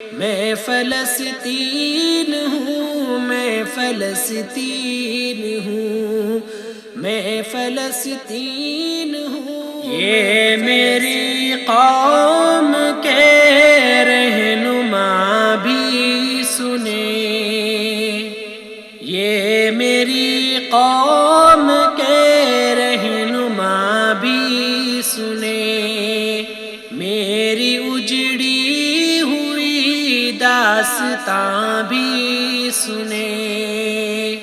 میں فلسطین ہوں، میں فلسطین ہوں، میں فلسطین ہوں۔ یہ میری قوم کے رہنما بھی سنیں، یہ میری قوم کے رہنما بھی سنیں، میری اجڑی ہوئی داستاں بھی سنیں،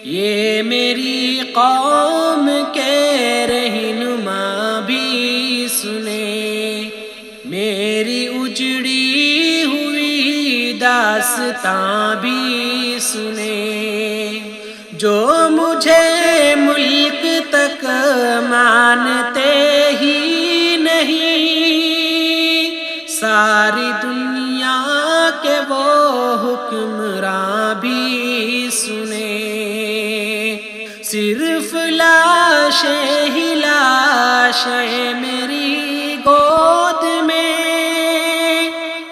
یہ میری قوم کے رہنما بھی سنیں، میری اجڑی ہوئی داستاں بھی سنیں۔ جو مجھے ملک تک مانتے ہی نہیں، ساری دنیا کے وہ حکمراں بھی سنیں، صرف لاشیں ہی لاشیں میری گود میں،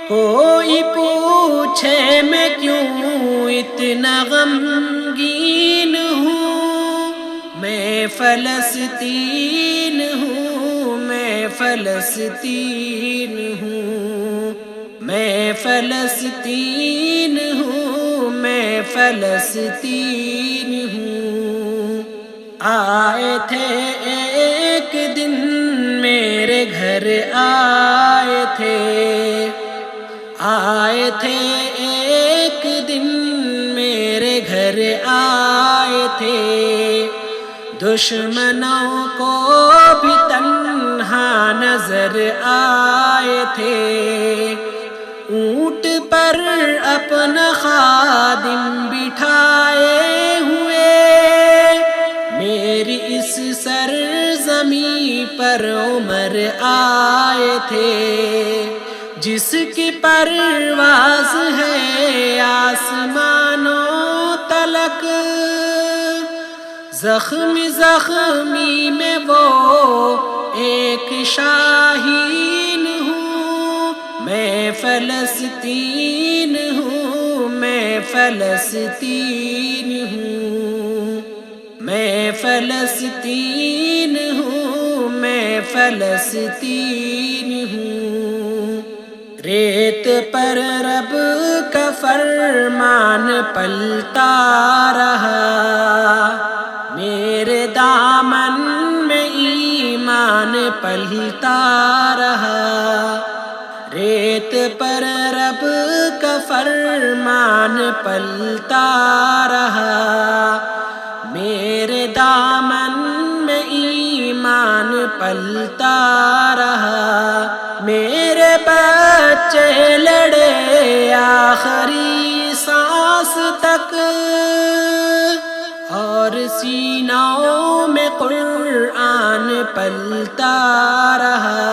کوئی پوچھے میں کیوں اتنا غمگین ہوں۔ میں فلسطین ہوں، میں فلسطین ہوں، میں فلسطین ہوں، میں فلسطین ہوں۔ آئے تھے ایک دن میرے گھر، آئے تھے، آئے تھے ایک دن میرے گھر، آئے تھے، دشمنوں کو بھی تنہا نظر آئے تھے، اونٹ پر اپنا خادم بٹھائے ہوئے، میری اس سرزمین پر عمر آئے تھے، جس کی پرواز ہے آسمانوں تلک، زخمی زخمی میں وہ ایک شاہین ہوں۔ میں فلسطین ہوں، میں فلسطین ہوں، میں فلسطین ہوں، میں فلسطین ہوں۔ ریت پر رب کا فرمان پلتا رہا، میرے دامن میں ایمان پلتا رہا، ریت پر رب کا فرمان پلتا رہا، میرے دامن میں ایمان پلتا رہا، میرے بچے لڑے آخری سانس تک، اور سینوں میں قرآن پلتا رہا،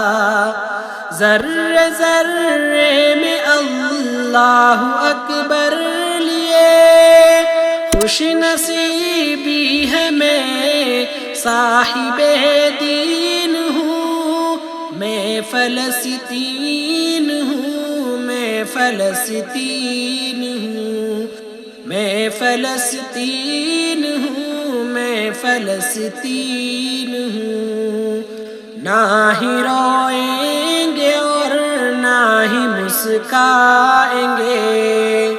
ذرے ذرے میں اللہ اکبر لیے، خوش نصیبی ہے میں صاحب دین ہوں۔ میں فلسطین ہوں، میں فلسطین ہوں، میں فلسطین ہوں، میں فلسطین ہوں۔ نہ ہی روئیں گے اور نہ ہی مسکائیں گے،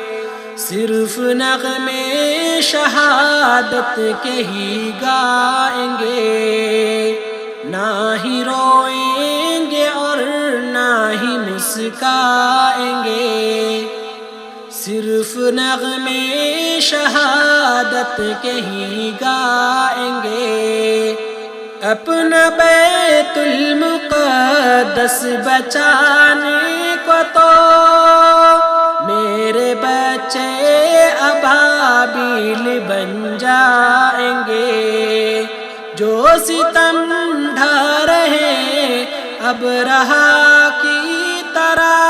صرف نغمے شہادت کے ہی گائیں گے، نہ ہی روئیں گے اور نہ ہی مسکائیں گے، صرف نغمے شہادت کے ہی گائیں گے۔ اپنا بیت المقدس بچانے کو تو میرے بچے ابابیل بن جائیں گے، جو ستم ڈھا رہے ابرہا کی طرح،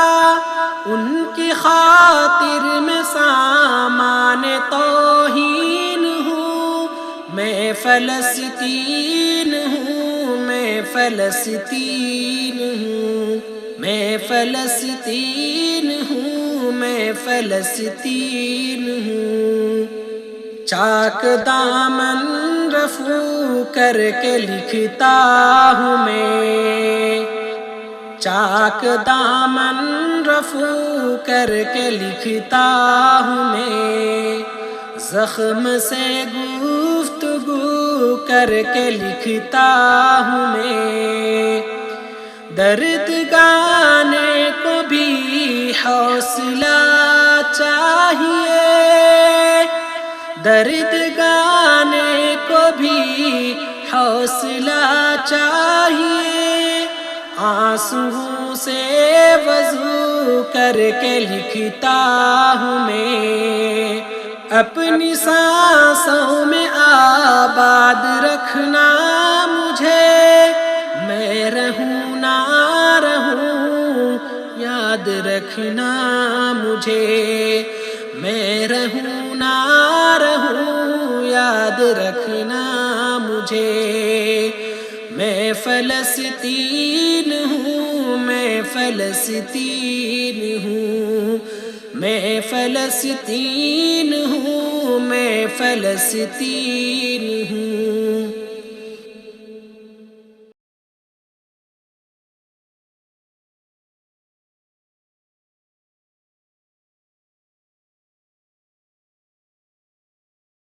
ان کی خاطر میں سامان توہین ہوں۔ میں فلسطین ہوں، میں فلسطین ہوں، میں فلسطین ہوں، ہوں میں فلسطین ہوں، چاک دامن رفو کر کے لکھتا ہوں میں، چاک دامن رفو کر کے لکھتا ہوں میں، زخم سے گفتگو کر کے لکھتا ہوں میں، درد گانے کو بھی حوصلہ چاہیے، درد گانے کو بھی حوصلہ چاہیے، آنسوؤں سے وضو کر کے لکھتا ہوں میں، اپنی سانسوں میں آباد رکھنا مجھے، میں رہوں نہ رہوں یاد رکھنا مجھے، میں رہوں نہ رہوں یاد رکھنا مجھے، میں فلسطین ہوں میں فلسطین ہوں، میں فلسطین ہوں میں فلسطین ہوں۔